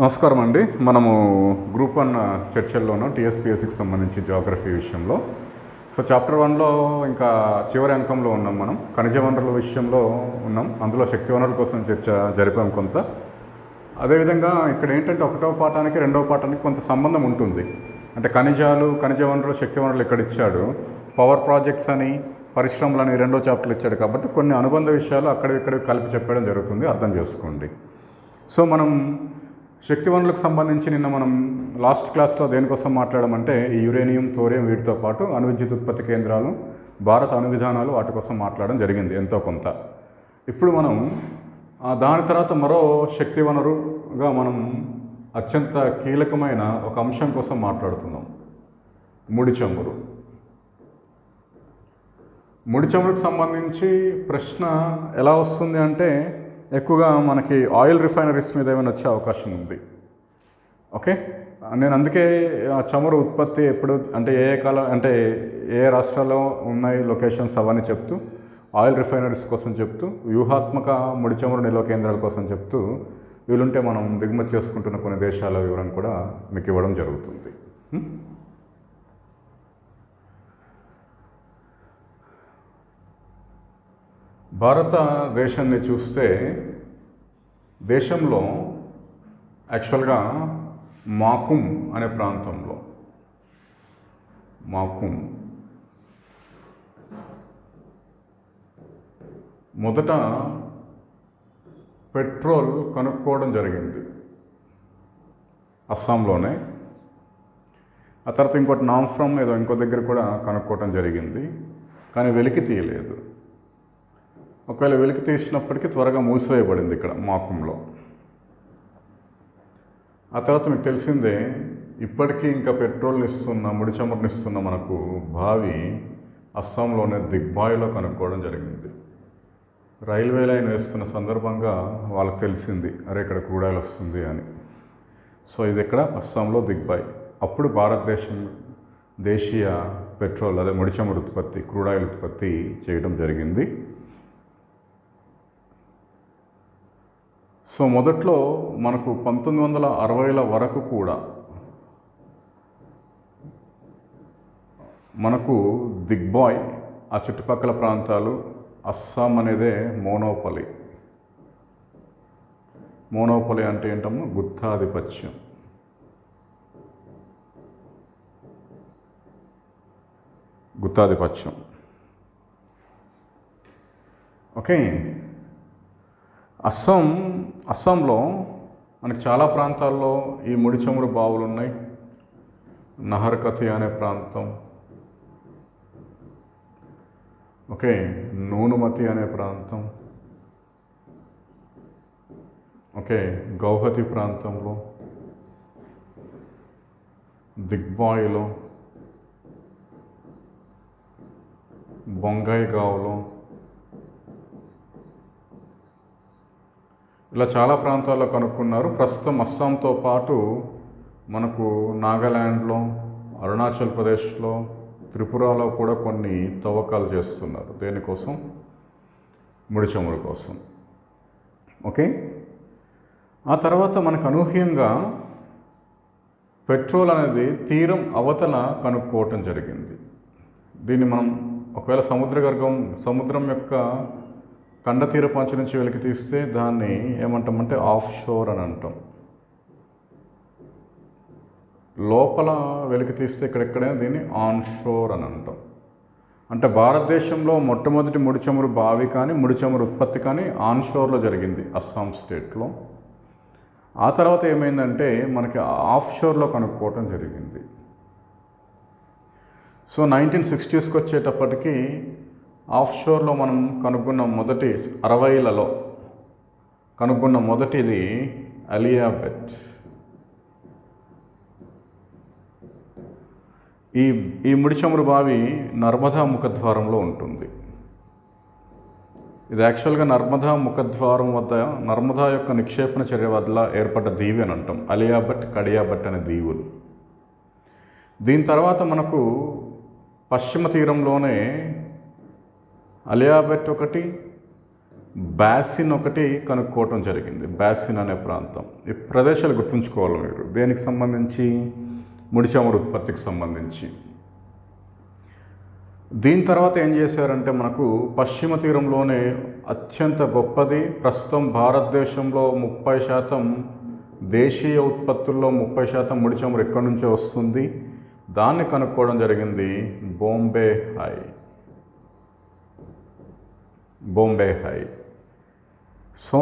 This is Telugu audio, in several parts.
నమస్కారం అండి. మనము గ్రూప్ 1 చర్చల్లోనూ టీఎస్పీఎస్సికి సంబంధించి జియోగ్రఫీ విషయంలో చాప్టర్ 1లో ఇంకా చివరి అంకంలో ఉన్నాం. మనం ఖనిజ వనరుల విషయంలో ఉన్నాం. అందులో శక్తి వనరుల కోసం చర్చ జరిపాం కొంత. అదేవిధంగా ఇక్కడ ఏంటంటే ఒకటో పాఠానికి రెండవ పాఠానికి కొంత సంబంధం ఉంటుంది. అంటే ఖనిజాలు, ఖనిజ వనరులు, శక్తి వనరులు ఇక్కడ ఇచ్చాడు. పవర్ ప్రాజెక్ట్స్ అని, పరిశ్రమలు అని రెండో చాప్టర్లు ఇచ్చాడు. కాబట్టి కొన్ని అనుబంధ విషయాలు అక్కడ కలిపి చెప్పడం జరుగుతుంది, అర్థం చేసుకోండి. మనం శక్తి వనరులకు సంబంధించి నిన్న మనం లాస్ట్ క్లాస్లో దేనికోసం మాట్లాడమంటే ఈ యురేనియం, థోరియం వీటితో పాటు అణు విద్యుత్ ఉత్పత్తి కేంద్రాలు, భారత అణు విధానాలు వాటి కోసం మాట్లాడడం జరిగింది ఎంతో కొంత. ఇప్పుడు మనం దాని తర్వాత మరో శక్తి వనరుగా మనం అత్యంత కీలకమైన ఒక అంశం కోసం మాట్లాడుతున్నాం, ముడి చమురు. ముడి చమురుకు సంబంధించి ప్రశ్న ఎలా వస్తుంది అంటే ఎక్కువగా మనకి ఆయిల్ రిఫైనరీస్ మీద ఏమైనా వచ్చే అవకాశం ఉంది. ఓకే, నేను అందుకే చమురు ఉత్పత్తి ఎప్పుడు అంటే ఏ రాష్ట్రాల్లో ఉన్నాయి లొకేషన్స్ అవన్నీ చెప్తూ, ఆయిల్ రిఫైనరీస్ కోసం చెప్తూ, వ్యూహాత్మక ముడి చమురు నిల్వ కేంద్రాల కోసం చెప్తూ, వీలుంటే మనం దిగుమతి చేసుకుంటున్న కొన్ని దేశాల వివరం కూడా మీకు ఇవ్వడం జరుగుతుంది. భారతదేశాన్ని చూస్తే దేశంలో యాక్చువల్గా మాకుమ్ అనే ప్రాంతంలో మొదట పెట్రోల్ కనుక్కోవడం జరిగింది అస్సాంలోనే. ఆ తర్వాత ఇంకోటి నాంఫ్రమ్ ఏదో ఇంకో దగ్గర కూడా కనుక్కోవడం జరిగింది, కానీ వెలికి తీయలేదు. ఒకవేళ వెలికి తీసినప్పటికీ త్వరగా మూసివేయబడింది ఇక్కడ మాకుంలో. ఆ తర్వాత మీకు తెలిసిందే, ఇప్పటికీ ఇంకా పెట్రోల్ని ఇస్తున్న, ముడి చమురుని ఇస్తున్న మనకు బావి అస్సాంలోనే దిగ్బాయిలో కనుక్కోవడం జరిగింది. రైల్వే లైన్ వేస్తున్న సందర్భంగా వాళ్ళకి తెలిసింది, అరే ఇక్కడ క్రూడ్ ఆయిల్ వస్తుంది అని. ఇది ఇక్కడ అస్సాంలో దిగ్బాయ్. అప్పుడు భారతదేశం దేశీయ పెట్రోల్ అదే ముడి చమురు ఉత్పత్తి, క్రూడ్ ఆయిల్ ఉత్పత్తి చేయడం జరిగింది. మొదట్లో మనకు 1960ల వరకు కూడా మనకు దిగ్బాయ్, ఆ చుట్టుపక్కల ప్రాంతాలు, అస్సాం అనేదే మోనోపలి అంటే ఏంటమ్మో గుత్తాధిపత్యం. ఓకే, అస్సాంలో మనకి చాలా ప్రాంతాల్లో ఈ ముడి చమురు బావులు ఉన్నాయి. నహర్కతి అనే ప్రాంతం, ఓకే, నూనుమతి అనే ప్రాంతం, ఓకే, గౌహతి ప్రాంతంలో, దిగ్బాయిలో, బొంగైగావ్లో, ఇలా చాలా ప్రాంతాల్లో కనుక్కున్నారు. ప్రస్తుతం అస్సాంతో పాటు మనకు నాగాల్యాండ్లో, అరుణాచల్ ప్రదేశ్లో, త్రిపురలో కూడా కొన్ని తవ్వకాలు చేస్తున్నారు. దేనికోసం? ముడి చమురు కోసం. ఓకే, ఆ తర్వాత మనకు అనూహ్యంగా పెట్రోల్ అనేది తీరం అవతల కనుక్కోవటం జరిగింది. దీన్ని మనం ఒకవేళ సముద్రం యొక్క ఖండతీర పంచు నుంచి వెలికి తీస్తే దాన్ని ఏమంటామంటే ఆఫ్ షోర్ అని అంటాం. లోపల వెలికి తీస్తే ఇక్కడెక్కడే దీన్ని ఆన్ షోర్ అని అంటాం. అంటే భారతదేశంలో మొట్టమొదటి ముడి చమురు బావి కానీ, ముడి చమురు ఉత్పత్తి కానీ ఆన్ షోర్లో జరిగింది అస్సాం స్టేట్లో. ఆ తర్వాత ఏమైందంటే మనకి ఆఫ్ షోర్లో కనుక్కోవటం జరిగింది. 1960స్కి వచ్చేటప్పటికి ఆఫ్ షోర్లో మనం కనుక్కున్న 60లలో కనుక్కున్న మొదటిది అలియాబెట్. ఈ ముడి చమురు బావి నర్మదా ముఖద్వారంలో ఉంటుంది. ఇది యాక్చువల్గా నర్మదా ముఖద్వారం వద్ద నర్మదా యొక్క నిక్షేపణ చర్య వల్ల ఏర్పడ్డ దీవి అని అంటాం. అలియాబెట్, కడియాబెట్ అనే దీవులు. దీని తర్వాత మనకు పశ్చిమ తీరంలోనే అలియాబెట్ ఒకటి, బాసిన్ ఒకటి కనుక్కోవటం జరిగింది. బాసిన్ అనే ప్రాంతం. ఈ ప్రదేశాలు గుర్తుంచుకోవాలి మీరు. దేనికి సంబంధించి? ముడి చమురు ఉత్పత్తికి సంబంధించి. దీని తర్వాత ఏం చేశారంటే మనకు పశ్చిమ తీరంలోనే అత్యంత గొప్పది, ప్రస్తుతం భారతదేశంలో 30% దేశీయ ఉత్పత్తుల్లో 30% ముడి చమురు ఎక్కడి నుంచో వస్తుంది. దాన్ని కనుక్కోవడం జరిగింది Bombay high. Bombay high. So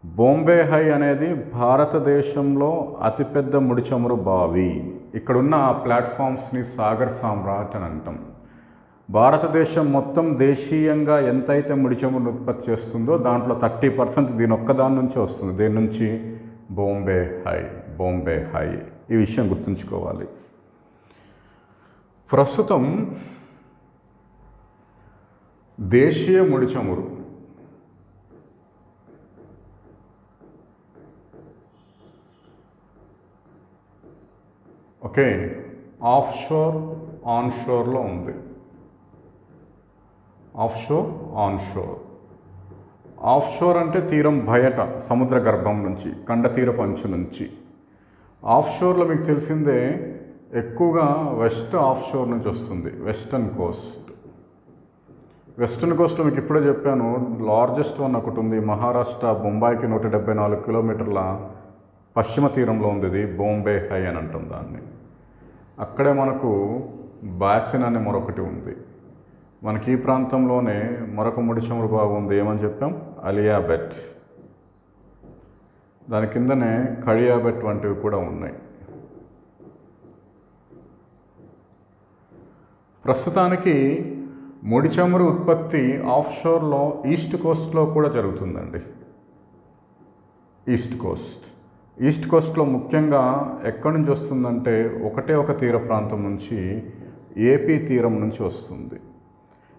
Bombay high అనేది భారతదేశంలో అతిపెద్ద ముడి చమురు బావి. ఇక్కడున్న ఆ ప్లాట్ఫామ్స్ని సాగర్ సామ్రాట్ అని అంటాం. భారతదేశం మొత్తం దేశీయంగా ఎంతైతే ముడి చమురు ఉత్పత్తి చేస్తుందో దాంట్లో 30% దీని ఒక్కదాని నుంచే వస్తుంది. దీని నుంచి బాంబే హై. బాంబే హై. ఈ విషయం గుర్తుంచుకోవాలి. ప్రస్తుతం దేశీయ ముడి చమురు ఓకే ఆఫ్షోర్ ఆన్షోర్లో ఉంది. Offshore onshore. ఆఫ్షోర్ అంటే తీరం బయట, సముద్ర గర్భం నుంచి, కండ తీరపు అంచు నుంచి. ఆఫ్షోర్లో మీకు తెలిసిందే ఎక్కువగా వెస్ట్ ఆఫ్షోర్ నుంచి వస్తుంది. Western Coast. వెస్టర్న్ కోస్ట్లో మీకు ఇప్పుడే చెప్పాను, లార్జెస్ట్ వన్ ఒకటి ఉంది. మహారాష్ట్ర బొంబాయికి 174 కిలోమీటర్ల పశ్చిమ తీరంలో ఉంది. ఇది బాంబే హై అని అంటాం దాన్ని. అక్కడే మనకు బాసిన్ అనే మరొకటి ఉంది. మనకి ఈ ప్రాంతంలోనే మరొక ముడి చమురు బావి ఉంది. ఏమని చెప్పాం? అలియాబెట్. దాని కిందనే కడియాబెట్ వంటివి కూడా ఉన్నాయి. ప్రస్తుతానికి ముడి చమురు ఉత్పత్తి ఆఫ్షోర్లో ఈస్ట్ కోస్ట్లో కూడా జరుగుతుందండి. East Coast. ఈస్ట్ కోస్ట్లో ముఖ్యంగా ఎక్కడి నుంచి వస్తుందంటే ఒకటే ఒక తీర ప్రాంతం నుంచి, ఏపీ తీరం నుంచి వస్తుంది.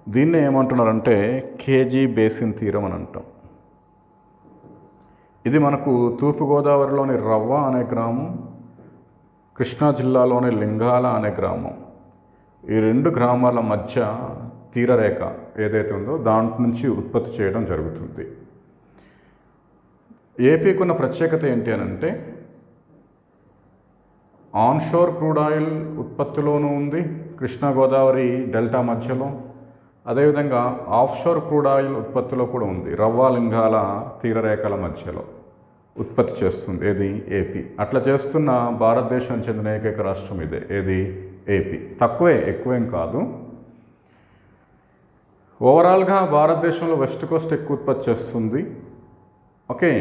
దీన్నే ఏమంటున్నారంటే కేజీ బేసిన్ తీరం అని అంటాం. ఇది మనకు తూర్పుగోదావరిలోని రవ్వ అనే గ్రామం, కృష్ణా జిల్లాలోని లింగాల అనే గ్రామం, ఈ 2 గ్రామాల మధ్య తీరరేఖ ఏదైతే ఉందో దాంట్ నుంచి ఉత్పత్తి చేయడం జరుగుతుంది. ఏపీకి ఉన్న ప్రత్యేకత ఏంటి అని అంటే ఆన్షోర్ క్రూడ్ ఆయిల్ ఉత్పత్తిలోనూ ఉంది కృష్ణా గోదావరి డెల్టా మధ్యలో. అదేవిధంగా ఆఫ్షోర్ క్రూడ్ ఆయిల్ ఉత్పత్తిలో కూడా ఉంది, రవ్వ లింగాల తీరరేఖల మధ్యలో ఉత్పత్తి చేస్తుంది. ఏది? ఏపీ. అట్లా చేస్తున్న భారతదేశానికి చెందిన ఏకైక రాష్ట్రం ఇదే. ఏది? ఏపీ. తక్కువే, ఎక్కువేం కాదు. ఓవరాల్గా భారతదేశంలో వెస్ట్ కోస్ట్ ఎక్కువ ఉత్పత్తి చేస్తుంది. ఓకే.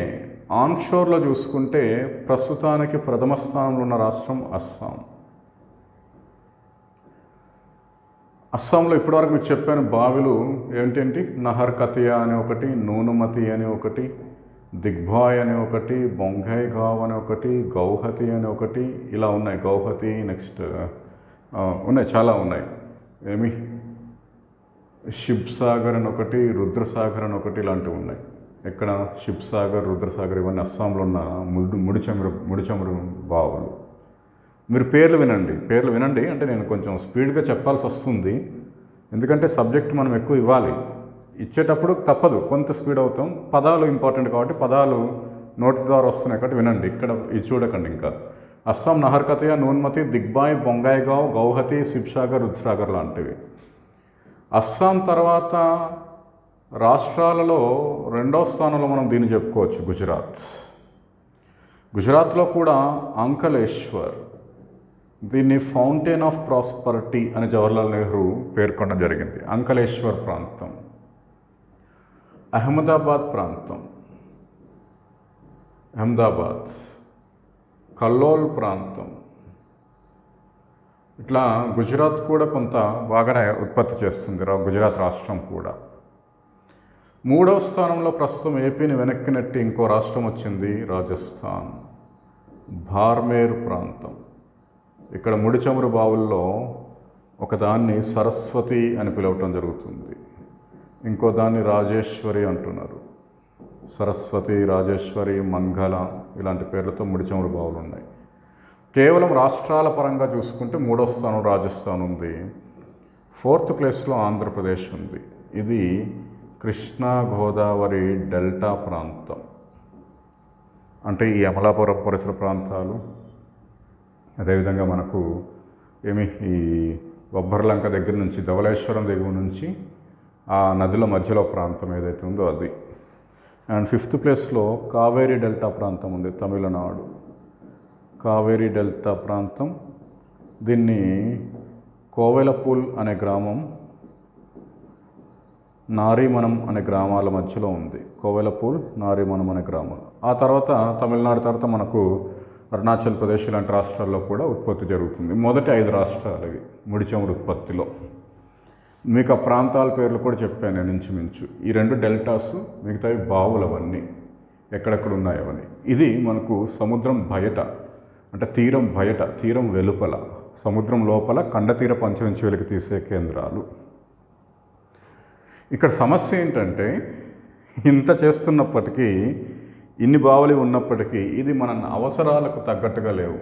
ఆన్షోర్లో చూసుకుంటే ప్రస్తుతానికి ప్రథమ స్థానంలో ఉన్న రాష్ట్రం అస్సాం. అస్సాంలో ఇప్పటివరకు మీకు చెప్పాను బావిలు ఏంటేంటి? నహర్ కతియా అనే ఒకటి, నూనుమతి అనే ఒకటి, దిగ్బాయ్ అనే ఒకటి, బొంఘై గావ్ అనే ఒకటి, గౌహతి అనే ఒకటి, ఇలా ఉన్నాయి. గౌహతి, నెక్స్ట్ ఉన్నాయి, చాలా ఉన్నాయి. ఏమి శిబ్ సాగర్ అని ఒకటి, రుద్రసాగర్ అని ఒకటి, ఇలాంటివి ఉన్నాయి. ఎక్కడ? శిబ్ సాగర్, రుద్రసాగర్, ఇవన్నీ అస్సాంలో ఉన్న ముడి చమురు బావులు. మీరు పేర్లు వినండి. అంటే నేను కొంచెం స్పీడ్గా చెప్పాల్సి వస్తుంది, ఎందుకంటే సబ్జెక్ట్ మనం ఎక్కువ ఇవ్వాలి. ఇచ్చేటప్పుడు తప్పదు, కొంత స్పీడ్ అవుతాం. పదాలు ఇంపార్టెంట్ కాబట్టి పదాలు నోటి ద్వారా వస్తున్నాయి కాబట్టి వినండి. ఇక్కడ ఇది చూడకండి. ఇంకా అస్సాం నహర్ కతియా, నూన్మతి, దిగ్బాయ్, బొంగాయిగావ్, గౌహతి, శిబ్సాగర్, రుద్రసాగర్ లాంటివి. అస్సాం తర్వాత రాష్ట్రాలలో 2వ స్థానంలో మనం దీన్ని చెప్పుకోవచ్చు గుజరాత్. గుజరాత్లో కూడా అంకలేశ్వర్, దీన్ని ఫౌంటైన్ ఆఫ్ ప్రాస్పరిటీ అని జవహర్లాల్ నెహ్రూ పేర్కొనడం జరిగింది. అంకలేశ్వర్ ప్రాంతం. అహ్మదాబాద్ ప్రాంతం, అహ్మదాబాద్, కల్లోల్ ప్రాంతం. ఇట్లా గుజరాత్ కూడా కొంత బాగానే ఉత్పత్తి చేస్తుంది, గుజరాత్ రాష్ట్రం కూడా. 3వ స్థానంలో ప్రస్తుతం ఏపీని వెనక్కి నెట్టి ఇంకో రాష్ట్రం వచ్చింది, రాజస్థాన్. బార్మేర్ ప్రాంతం. ఇక్కడ ముడి చమురు బావుల్లో ఒకదాన్ని సరస్వతి అని పిలవటం జరుగుతుంది, ఇంకో దాన్ని రాజేశ్వరి అంటున్నారు. సరస్వతి, రాజేశ్వరి, మంగళ ఇలాంటి పేర్లతో ముడి చమురు బావులు ఉన్నాయి. కేవలం రాష్ట్రాల పరంగా చూసుకుంటే 3వ స్థానం రాజస్థాన్ ఉంది, 4th ప్లేస్లో ఆంధ్రప్రదేశ్ ఉంది. ఇది కృష్ణా గోదావరి డెల్టా ప్రాంతం అంటే ఈ అమలాపురం పరిసర ప్రాంతాలు, అదేవిధంగా మనకు ఈ బొబ్బర్లంక దగ్గర నుంచి ధవళేశ్వరం దగ్గర నుంచి ఆ నదుల మధ్యలో ప్రాంతం ఏదైతే ఉందో అది. అండ్ 5th ప్లేస్లో కావేరీ డెల్టా ప్రాంతం ఉంది, తమిళనాడు. కావేరీ డెల్టా ప్రాంతం, దీన్ని కోవెలపూల్ అనే గ్రామం, నారీమణం అనే గ్రామాల మధ్యలో ఉంది. కోవెలపూల్, నారీమణం అనే గ్రామాలు. ఆ తర్వాత తమిళనాడు తర్వాత మనకు అరుణాచల్ ప్రదేశ్ ఇలాంటి రాష్ట్రాల్లో కూడా ఉత్పత్తి జరుగుతుంది. మొదటి 5 రాష్ట్రాలు ఇవి ముడి చమురు ఉత్పత్తిలో. మీకు ఆ ప్రాంతాల పేర్లు కూడా చెప్పాను నేను ఇంచుమించు. ఈ 2 డెల్టాస్, మిగతావి బావులు, అవన్నీ ఎక్కడెక్కడ ఉన్నాయి అవన్నీ. ఇది మనకు సముద్రం బయట అంటే తీరం బయట, తీరం వెలుపల, సముద్రం లోపల కండతీర పంచ నుంచి వెలికి తీసే కేంద్రాలు. ఇక్కడ సమస్య ఏంటంటే ఇంత చేస్తున్నప్పటికీ, ఇన్ని బావులు ఉన్నప్పటికీ ఇది మన అవసరాలకు తగ్గట్టుగా లేవు.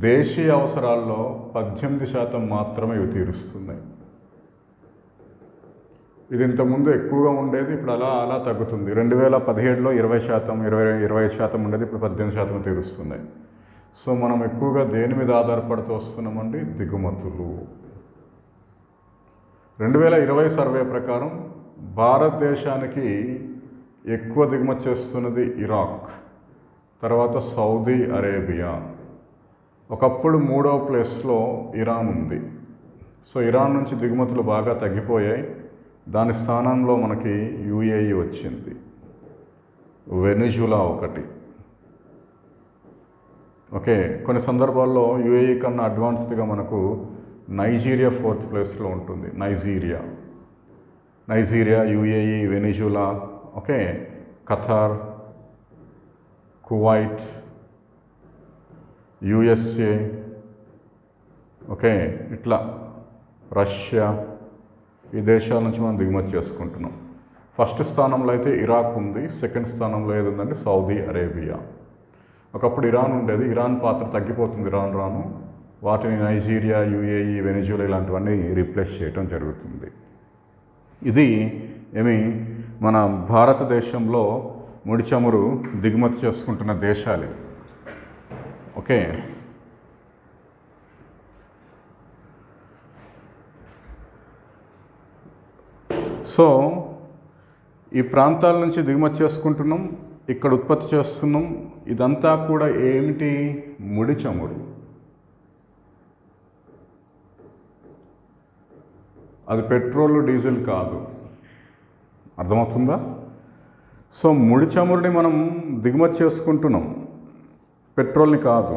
దేశీయ అవసరాల్లో 18% మాత్రమే ఇవి తీరుస్తున్నాయి. ఇది ఇంతకుముందు ఎక్కువగా ఉండేది, ఇప్పుడు అలా అలా తగ్గుతుంది. 2017లో 25% ఉండేది, ఇప్పుడు 18% తీరుస్తున్నాయి. సో మనం ఎక్కువగా దేని మీద ఆధారపడుతూ వస్తున్నామండి? దిగుమతులు. 2020 సర్వే ప్రకారం భారతదేశానికి ఎక్కువ దిగుమతి చేస్తున్నది ఇరాక్, తర్వాత సౌదీ అరేబియా. ఒకప్పుడు 3వ ప్లేస్లో ఇరాన్ ఉంది. సో ఇరాన్ నుంచి దిగుమతులు బాగా తగ్గిపోయాయి. దాని స్థానంలో మనకి యుఏఈ వచ్చింది, వెనిజులా ఒకటి. ఓకే, కొన్ని సందర్భాల్లో యుఏఈ కన్నా అడ్వాన్స్డ్గా మనకు నైజీరియా 4th ప్లేస్లో ఉంటుంది. Nigeria, UAE, Venezuela, okay, Qatar, Kuwait, USA, okay, ఇట్లా రష్యా, ఈ దేశాల నుంచి మనం దిగుమతి చేసుకుంటున్నాం. 1st స్థానంలో అయితే ఇరాక్ ఉంది, 2nd స్థానంలో ఏది ఉందంటే సౌదీ అరేబియా. ఒకప్పుడు ఇరాన్ ఉండేది, ఇరాన్ పాత్ర తగ్గిపోతుంది రాను రాను. వాటిని నైజీరియా, యుఏఈ, వెనిజులా ఇలాంటివన్నీ రీప్లేస్ చేయడం జరుగుతుంది. ఇది మన భారతదేశంలో ముడి చమురు దిగుమతి చేసుకుంటున్న దేశాలు. ఓకే, సో ఈ ప్రాంతాల నుంచి దిగుమతి చేసుకుంటున్నాం, ఇక్కడ ఉత్పత్తి చేస్తున్నాం. ఇదంతా కూడా ఏమిటి? ముడి చమురు. అది పెట్రోల్, డీజిల్ కాదు. అర్థమవుతుందా? సో ముడి చమురుని మనం దిగుమతి చేసుకుంటున్నాం, పెట్రోల్ని కాదు.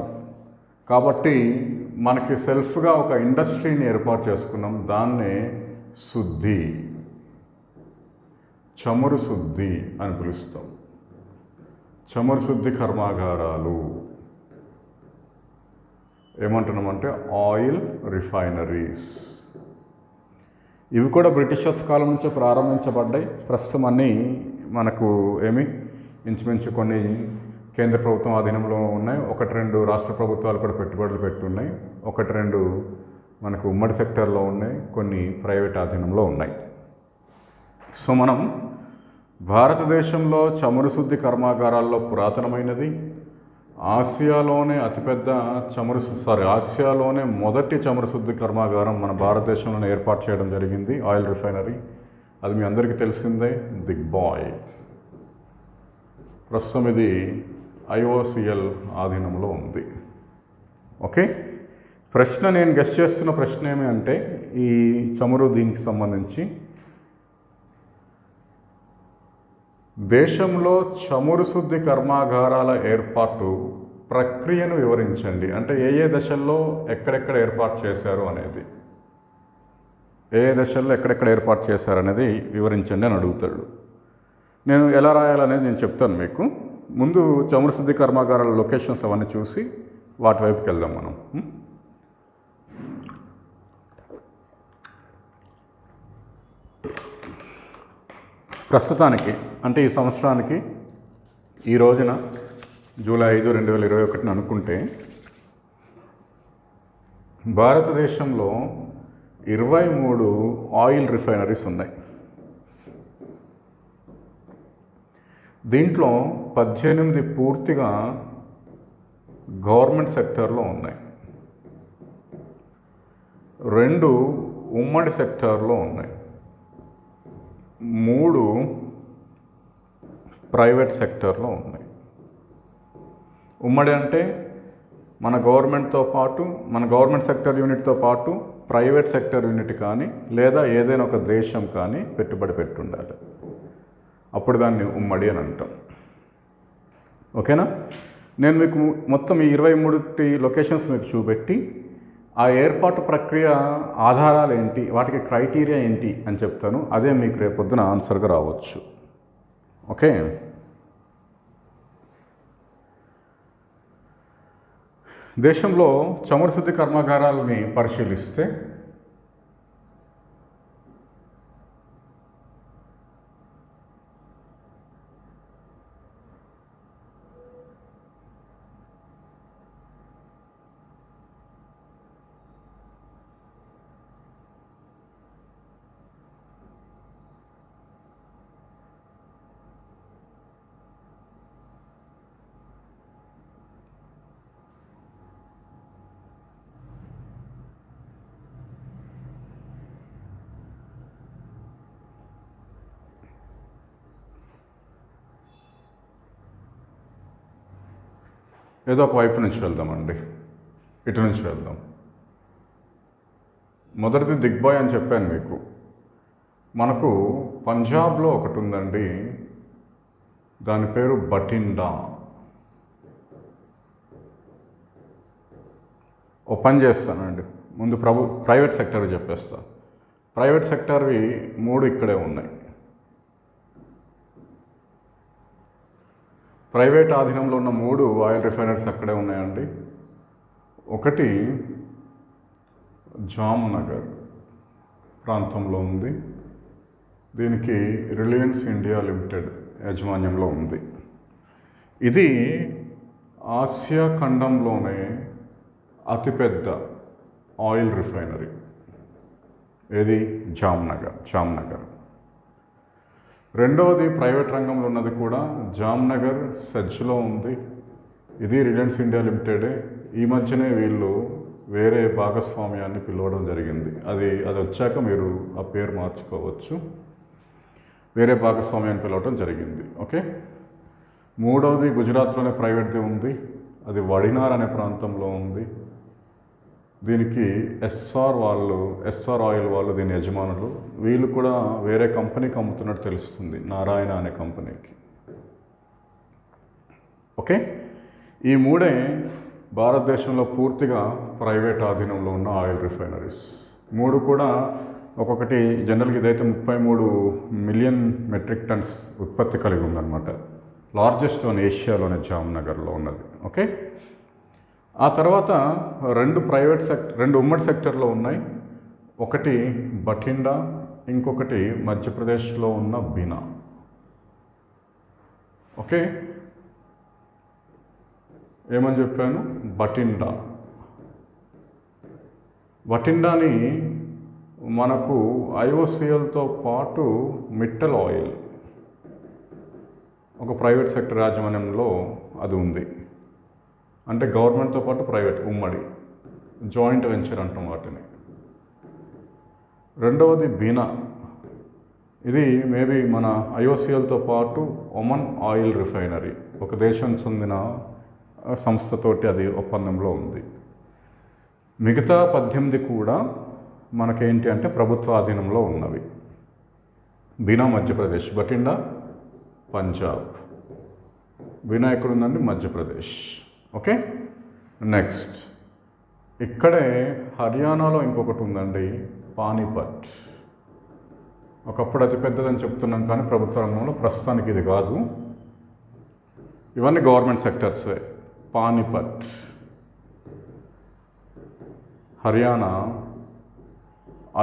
కాబట్టి మనకి సెల్ఫ్గా ఒక ఇండస్ట్రీని ఏర్పాటు చేసుకున్నాం. దాన్నే శుద్ధి, చమురు శుద్ధి అని పిలుస్తాం. చమురు శుద్ధి కర్మాగారాలు ఏమంటున్నామంటే ఆయిల్ రిఫైనరీస్. ఇవి కూడా బ్రిటిషర్స్ కాలం నుంచే ప్రారంభించబడ్డాయి. ప్రస్తుతం అన్నీ మనకు ఇంచుమించు కొన్ని కేంద్ర ప్రభుత్వం ఆధీనంలో ఉన్నాయి. 1-2 రాష్ట్ర ప్రభుత్వాలు కూడా పెట్టుబడులు పెట్టున్నాయి. 1-2 మనకు ఉమ్మడి సెక్టర్లో ఉన్నాయి, కొన్ని ప్రైవేట్ ఆధీనంలో ఉన్నాయి. సో మనం భారతదేశంలో చమురు శుద్ధి కర్మాగారాల్లో పురాతనమైనది, ఆసియాలోనే ఆసియాలోనే మొదటి చమురు శుద్ధి కర్మాగారం మన భారతదేశంలోనే ఏర్పాటు చేయడం జరిగింది, ఆయిల్ రిఫైనరీ. అది మీ అందరికీ తెలిసిందే, దిగ్బాయ్. ప్రస్తుతం ఇది IOCL ఆధీనంలో ఉంది. ఓకే, ప్రశ్న నేను గెస్ చేస్తున్న ప్రశ్న ఏమి అంటే, ఈ చమురు దీనికి సంబంధించి దేశంలో చమురు శుద్ధి కర్మాగారాల ఏర్పాటు ప్రక్రియను వివరించండి. అంటే ఏ దశల్లో ఎక్కడెక్కడ ఏర్పాటు చేశారు అనేది, ఏ దశల్లో ఎక్కడెక్కడ ఏర్పాటు చేశారు అనేది వివరించండి అని అడుగుతాడు. నేను ఎలా రాయాలనేది నేను చెప్తాను మీకు. ముందు చమురు శుద్ధి కర్మాగారాల లొకేషన్స్ అవన్నీ చూసి వాటి వైపుకి వెళ్దాం మనం. ప్రస్తుతానికి అంటే ఈ సంవత్సరానికి ఈ రోజున జూలై 5, 2021 అనుకుంటే భారతదేశంలో 23 ఆయిల్ రిఫైనరీస్ ఉన్నాయి. దీంట్లో 18 పూర్తిగా గవర్నమెంట్ సెక్టార్లో ఉన్నాయి, 2 ఉమ్మడి సెక్టార్లో ఉన్నాయి, 3 ప్రైవేట్ సెక్టార్లో ఉన్నాయి. ఉమ్మడి అంటే మన గవర్నమెంట్తో పాటు, మన గవర్నమెంట్ సెక్టర్ యూనిట్తో పాటు ప్రైవేట్ సెక్టర్ యూనిట్ కానీ లేదా ఏదైనా ఒక దేశం కానీ పెట్టుబడి పెట్టుండాలి, అప్పుడు దాన్ని ఉమ్మడి అని అంటాం. ఓకేనా? నేను మీకు మొత్తం ఈ 23 లొకేషన్స్ మీకు చూపెట్టి ఆ ఏర్పాటు ప్రక్రియ ఆధారాలు ఏంటి, వాటికి క్రైటీరియా ఏంటి అని చెప్తాను. అదే మీకు రేపొద్దున ఆన్సర్గా రావచ్చు. ఓకే, దేశంలో చమురు శుద్ధి కర్మాగారాలని పరిశీలిస్తే ఏదో ఒక వైపు నుంచి వెళ్దామండి, ఇటు నుంచి వెళ్దాం. మొదటిది దిగ్బాయ్ అని చెప్పాను మీకు. మనకు పంజాబ్లో ఒకటి ఉందండి, దాని పేరు బఠిండా. ఓ పని చేస్తానండి, ముందు ప్రైవేట్ సెక్టర్ చెప్పేస్తా. ప్రైవేట్ సెక్టర్వి 3 ఇక్కడే ఉన్నాయి. ప్రైవేట్ ఆధీనంలో ఉన్న 3 ఆయిల్ రిఫైనరీస్ అక్కడే ఉన్నాయండి. ఒకటి జామ్నగర్ ప్రాంతంలో ఉంది, దీనికి రిలయన్స్ ఇండియా లిమిటెడ్ యాజమాన్యంలో ఉంది. ఇది ఆసియా ఖండంలోనే అతిపెద్ద ఆయిల్ రిఫైనరీ. ఏది? జామ్నగర్. రెండవది ప్రైవేట్ రంగంలో ఉన్నది కూడా జామ్నగర్ సజ్లో ఉంది, ఇది రిలయన్స్ ఇండియా లిమిటెడే. ఈ మధ్యనే వీళ్ళు వేరే భాగస్వామ్యాన్ని పిలవడం జరిగింది, అది వచ్చాక మీరు ఆ పేరు మార్చుకోవచ్చు. వేరే భాగస్వామ్యాన్ని పిలవడం జరిగింది. ఓకే, మూడవది గుజరాత్లోనే ప్రైవేట్ది ఉంది, అది వడినార్ అనే ప్రాంతంలో ఉంది. దీనికి ఎస్ఆర్ ఆయిల్ వాళ్ళు దీని యజమానులు. వీళ్ళు కూడా వేరే కంపెనీకి అమ్ముతున్నట్టు తెలుస్తుంది, నారాయణ అనే కంపెనీకి. ఓకే, ఈ 3 భారతదేశంలో పూర్తిగా ప్రైవేట్ ఆధీనంలో ఉన్న ఆయిల్ రిఫైనరీస్. 3 కూడా ఒక్కొక్కటి జనరల్గా ఇదైతే 33 మిలియన్ మెట్రిక్ టన్స్ ఉత్పత్తి కలిగి ఉందన్నమాట. లార్జెస్ట్ వన్ ఏషియాలోనే జామ్నగర్లో ఉన్నది. ఓకే, ఆ తర్వాత 2 ఉమ్మడి సెక్టర్లో ఉన్నాయి. ఒకటి బఠిండా, ఇంకొకటి మధ్యప్రదేశ్లో ఉన్న బినా. ఓకే, ఏమని చెప్పాను? బఠిండాని మనకు ఐఓసిఎల్తో పాటు మిట్టల్ ఆయిల్ ఒక ప్రైవేట్ సెక్టర్ యాజమాన్యంలో అది ఉంది. అంటే గవర్నమెంట్తో పాటు ప్రైవేట్ ఉమ్మడి జాయింట్ వెంచర్ అంటాం వాటిని. రెండవది బీనా, ఇది మేబీ మన ఐఓసిఎల్తో పాటు ఒమన్ ఆయిల్ రిఫైనరీ, ఒక దేశం చెందిన సంస్థతోటి అది ఒప్పందంలో ఉంది. మిగతా 18 కూడా మనకేంటి అంటే ప్రభుత్వ ఆధీనంలో ఉన్నవి. బీనా మధ్యప్రదేశ్, బఠిండా పంజాబ్. బీనా ఎక్కడుందండి? మధ్యప్రదేశ్. ఓకే, నెక్స్ట్ ఇక్కడే హర్యానాలో ఇంకొకటి ఉందండి, పానీపట్. ఒకప్పుడు అతి పెద్దదని చెప్తున్నాం కానీ ప్రభుత్వ రంగంలో ప్రస్తుతానికి ఇది కాదు. ఇవన్నీ గవర్నమెంట్ సెక్టర్సే. పానీపట్ హర్యానా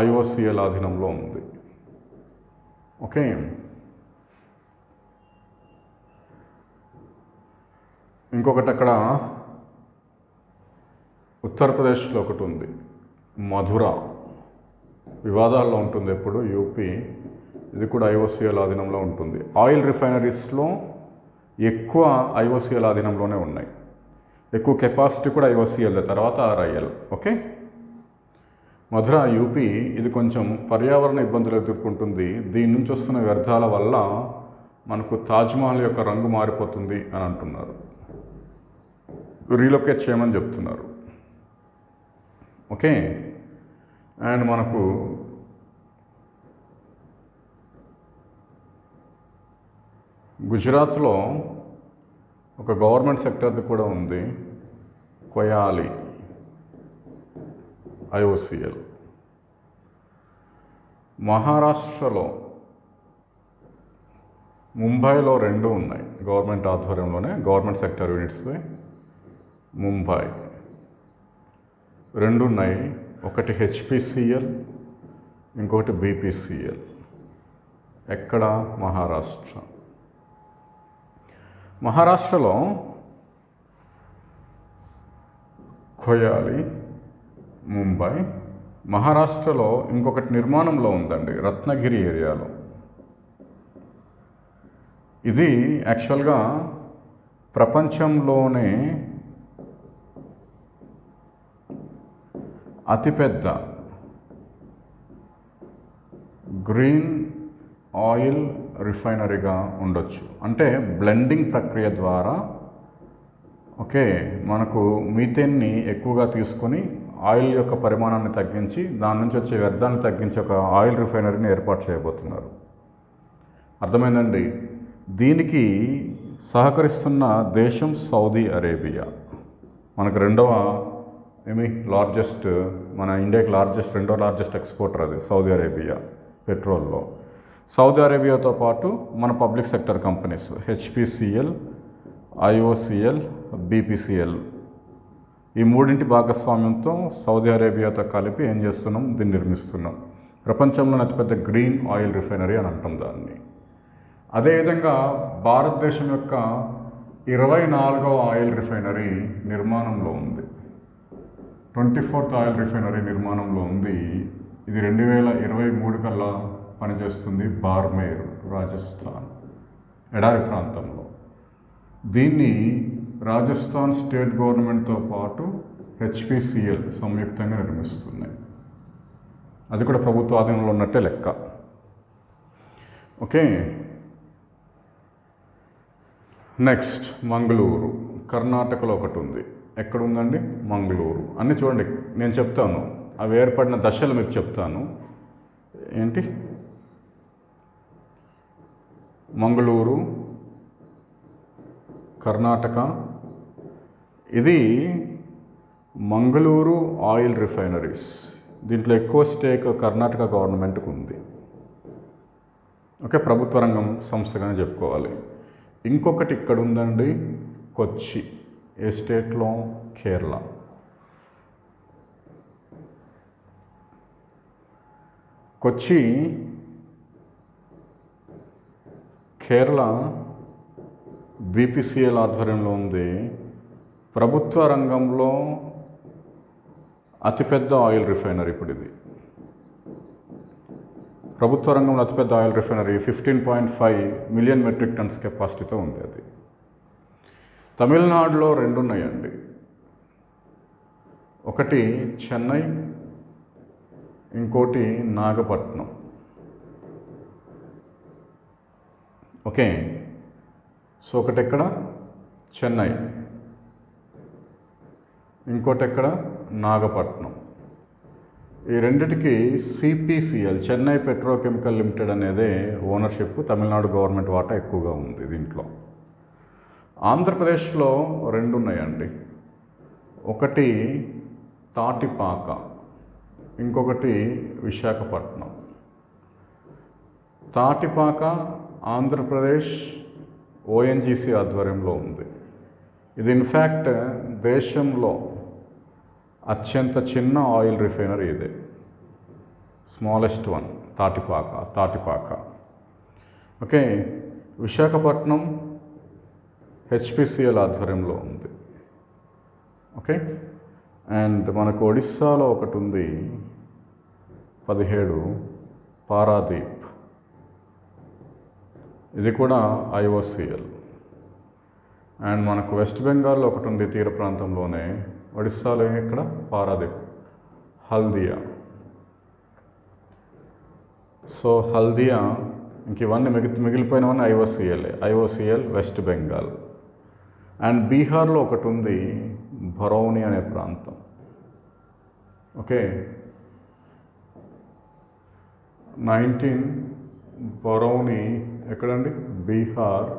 ఐఓసిఎల్ ఆధీనంలో ఉంది. ఓకే, ఇంకొకటి అక్కడ ఉత్తరప్రదేశ్లో ఒకటి ఉంది, మధుర. వివాదాల్లో ఉంటుంది ఎప్పుడు యూపీ. ఇది కూడా ఐఓసిఎల్ ఆధీనంలో ఉంటుంది. ఆయిల్ రిఫైనరీస్లో ఎక్కువ ఐఓసిఎల్ ఆధీనంలోనే ఉన్నాయి. ఎక్కువ కెపాసిటీ కూడా ఐఓసిఎల్, తర్వాత ఆర్ఐఎల్. ఓకే, మధుర యూపీ ఇది కొంచెం పర్యావరణ ఇబ్బందులు ఎదుర్కొంటుంది. దీని నుంచి వస్తున్న వ్యర్థాల వల్ల మనకు తాజ్మహల్ యొక్క రంగు మారిపోతుంది అని అంటున్నారు. రీలొకేట్ చేయమని చెప్తున్నారు. ఓకే, అండ్ మనకు గుజరాత్లో ఒక గవర్నమెంట్ సెక్టర్ది కూడా ఉంది, కొయాలి ఐఓసిఎల్. మహారాష్ట్రలో ముంబైలో 2 ఉన్నాయి గవర్నమెంట్ ఆధ్వర్యంలోనే, గవర్నమెంట్ సెక్టర్ యూనిట్స్. ముంబై 2 ఉన్నాయి, ఒకటి హెచ్పిసిఎల్, ఇంకొకటి బీపీసీఎల్. ఎక్కడ? మహారాష్ట్ర. మహారాష్ట్రలో కొయాలి, ముంబై. మహారాష్ట్రలో ఇంకొకటి నిర్మాణంలో ఉందండి, రత్నగిరి ఏరియాలో. ఇది యాక్చువల్గా ప్రపంచంలోనే అతిపెద్ద గ్రీన్ ఆయిల్ రిఫైనరీగా ఉండొచ్చు. అంటే బ్లెండింగ్ ప్రక్రియ ద్వారా ఓకే మనకు మీథేన్ని ఎక్కువగా తీసుకొని ఆయిల్ యొక్క పరిమాణాన్ని తగ్గించి దాని నుంచి వచ్చే వ్యర్థాన్ని తగ్గించి ఒక ఆయిల్ రిఫైనరీని ఏర్పాటు చేయబోతున్నారు. అర్థమైందండి? దీనికి సహకరిస్తున్న దేశం సౌదీ అరేబియా. మనకు లార్జెస్ట్, మన ఇండియాకి రెండో లార్జెస్ట్ ఎక్స్పోర్టర్ అది సౌదీ అరేబియా పెట్రోల్లో. సౌదీ అరేబియాతో పాటు మన public sector companies HPCL, IOCL, BPCL, ఈ 3 భాగస్వామ్యంతో సౌదీ అరేబియాతో కలిపి ఏం చేస్తున్నాం? దీన్ని నిర్మిస్తున్నాం. ప్రపంచంలోని అతిపెద్ద గ్రీన్ ఆయిల్ రిఫైనరీ అని అంటాం దాన్ని. అదేవిధంగా భారతదేశం యొక్క 24వ ఆయిల్ రిఫైనరీ నిర్మాణంలో ఉంది. 24th ఆయిల్ రిఫైనరీ నిర్మాణంలో ఉంది. ఇది 2023 కల్లా పనిచేస్తుంది. బార్మేర్, రాజస్థాన్ ఎడారి ప్రాంతంలో. దీన్ని రాజస్థాన్ స్టేట్ గవర్నమెంట్తో పాటు హెచ్పిసిఎల్ సంయుక్తంగా నిర్మిస్తున్నాయి. అది కూడా ప్రభుత్వ ఆధీనంలో ఉన్నట్టే లెక్క. ఓకే, నెక్స్ట్ మంగళూరు, కర్ణాటకలో ఒకటి ఉంది. ఎక్కడ ఉందండి? మంగళూరు. అన్నీ చూడండి, నేను చెప్తాను, అవి ఏర్పడిన దశలు మీకు చెప్తాను. ఏంటి? మంగళూరు, కర్ణాటక. ఇది మంగళూరు ఆయిల్ రిఫైనరీస్. దీంట్లో ఎక్కువ స్టేక్ కర్ణాటక గవర్నమెంట్కి ఉంది. ఓకే, ప్రభుత్వ రంగం సంస్థగానే చెప్పుకోవాలి. ఇంకొకటి ఇక్కడ ఉందండి, కొచ్చి. ఏ స్టేట్లో? కేరళ. కొచ్చి కేరళ బీపీసీఎల్ ఆధ్వర్యంలో ఉంది. ప్రభుత్వ రంగంలో అతిపెద్ద ఆయిల్ రిఫైనరీ ఇప్పుడు ఇది. ప్రభుత్వ రంగంలో అతిపెద్ద oil refinery 15.5 million metric tons కెపాసిటీతో ఉంది అది. తమిళనాడులో 2 ఉన్నాయండి. ఒకటి చెన్నై, ఇంకోటి నాగపట్నం. ఓకే, సో ఒకటి ఎక్కడ? చెన్నై, ఇంకోటి ఎక్కడ? నాగపట్నం. ఈ రెండిటికి సిపిసిఎల్, చెన్నై పెట్రోకెమికల్ లిమిటెడ్ అనేదే ఓనర్షిప్. తమిళనాడు గవర్నమెంట్ వాటా ఎక్కువగా ఉంది దీంట్లో. ఆంధ్రప్రదేశ్లో 2 ఉన్నాయండి. ఒకటి తాటిపాక, ఇంకొకటి విశాఖపట్నం. తాటిపాక ఆంధ్రప్రదేశ్ ఓఎన్జీసీ ఆధ్వర్యంలో ఉంది. ఇది ఇన్ఫ్యాక్ట్ దేశంలో అత్యంత చిన్న ఆయిల్ రిఫైనరీ ఇదే, smallest one. Tatipaka. Okay, Visakhapatnam HPCL ఆధ్వర్యంలో ఉంది. ఓకే, అండ్ మనకు ఒడిస్సాలో ఒకటి ఉంది 17, పారాదీప్. ఇది కూడా ఐఓసిఎల్. అండ్ మనకు వెస్ట్ బెంగాల్లో ఒకటి ఉంది తీర ప్రాంతంలోనే, ఒడిస్సాలో ఇక్కడ పారాదీప్, హల్దియా. సో హల్దియా, ఇంక ఇవన్నీ మిగిలిపోయినవన్నీ ఐఓసిఎల్ వెస్ట్ బెంగాల్. అండ్ బీహార్లో ఒకటి ఉంది భరౌని అనే ప్రాంతం. ఓకే, 19 భరౌని ఎక్కడండి? బీహార్,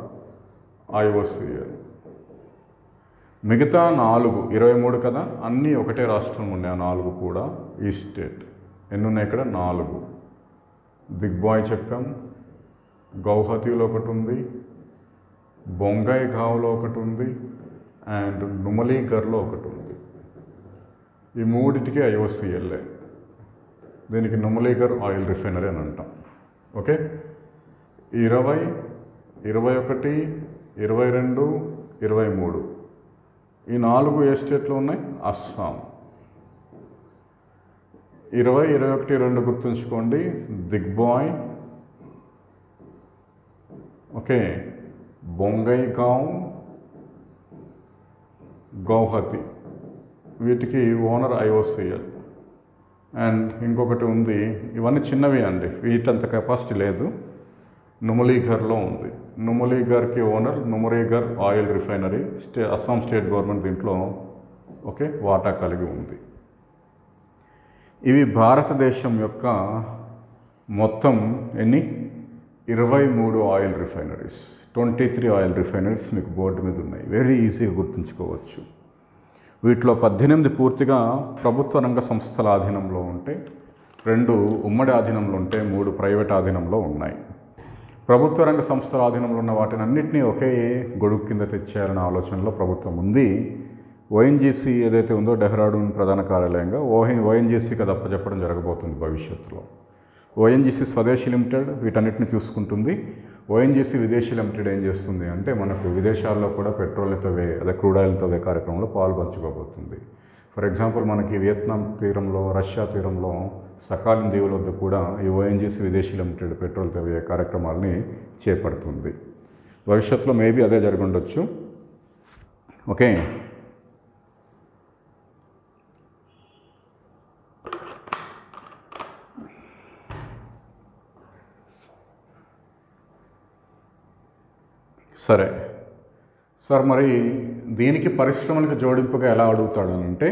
ఐఓసిఎల్. మిగతా 4, 23 కదా, అన్నీ ఒకటే రాష్ట్రం ఉన్నాయి. ఆ 4 కూడా ఈ స్టేట్. ఎన్ని ఉన్నాయి ఇక్కడ? 4. దిగ్బాయ్ చెప్పాం, గౌహతిలో ఒకటి ఉంది, బొంగైగావ్లో ఒకటి ఉంది, అండ్ నుమలీగర్లో ఒకటి ఉంది. ఈ 3టికి ఐఓసిఎల్ఏ. దీనికి నుమలీగర్ ఆయిల్ రిఫైనరీ అని అంటాం. ఓకే, 20, 21, 22, 23 ఈ 4 ఏ స్టేట్లో ఉన్నాయి? అస్సాం. 20, 21, 22 గుర్తుంచుకోండి, దిగ్బాయ్, ఓకే, బొంగైగావ్, గౌహతి. వీటికి ఓనర్ ఐఓసిఎల్. అండ్ ఇంకొకటి ఉంది, ఇవన్నీ చిన్నవి అండి, వీటంత కెపాసిటీ లేదు, నుమలీగర్లో ఉంది. నుమలీగర్కి owner Numaligarh oil refinery, Assam state government దీంట్లో ఓకే వాటా కలిగి ఉంది. ఇవి భారతదేశం యొక్క మొత్తం ఎన్ని? 23 ఆయిల్ రిఫైనరీస్, 23 ఆయిల్ రిఫైనరీస్ మీకు బోర్డు మీద ఉన్నాయి. వెరీ ఈజీగా గుర్తుంచుకోవచ్చు. వీటిలో 18 పూర్తిగా ప్రభుత్వ రంగ సంస్థల ఆధీనంలో ఉంటే, 2 ఉమ్మడి ఆధీనంలో ఉంటే, 3 ప్రైవేట్ ఆధీనంలో ఉన్నాయి. ప్రభుత్వ రంగ సంస్థల ఆధీనంలో ఉన్న వాటిని అన్నింటినీ ఒకే గొడుగు కింద తెచ్చేయాలనే ఆలోచనలో ప్రభుత్వం ఉంది. ఓఎన్జీసీ ఏదైతే ఉందో డెహ్రాడూన్ ప్రధాన కార్యాలయంగా ఓఎన్జీసీకి అది అప్పచెప్పడం జరగబోతుంది భవిష్యత్తులో. ఓఎన్జీసీ స్వదేశీ లిమిటెడ్ వీటన్నిటిని చూసుకుంటుంది. ఓఎన్జీసీ విదేశీ లిమిటెడ్ ఏం చేస్తుంది అంటే మనకు విదేశాల్లో కూడా పెట్రోల్తో అదే క్రూడ్ ఆయిల్తో కార్యక్రమంలో పాలు పంచుకోబోతుంది. ఫర్ ఎగ్జాంపుల్ మనకి వియత్నాం తీరంలో, రష్యా తీరంలో, సకాలిన్ దీవుల వద్ద కూడా ఈ ఓఎన్జీసీ విదేశీ లిమిటెడ్ పెట్రోల్ తవ్వే కార్యక్రమాలని చేపడుతుంది. భవిష్యత్తులో మేబీ అదే జరిగి ఉండొచ్చు. ఓకే, సరే సార్, మరి దీనికి పరిశ్రమలకు జోడింపుగా ఎలా అడుగుతాడు అని అంటే,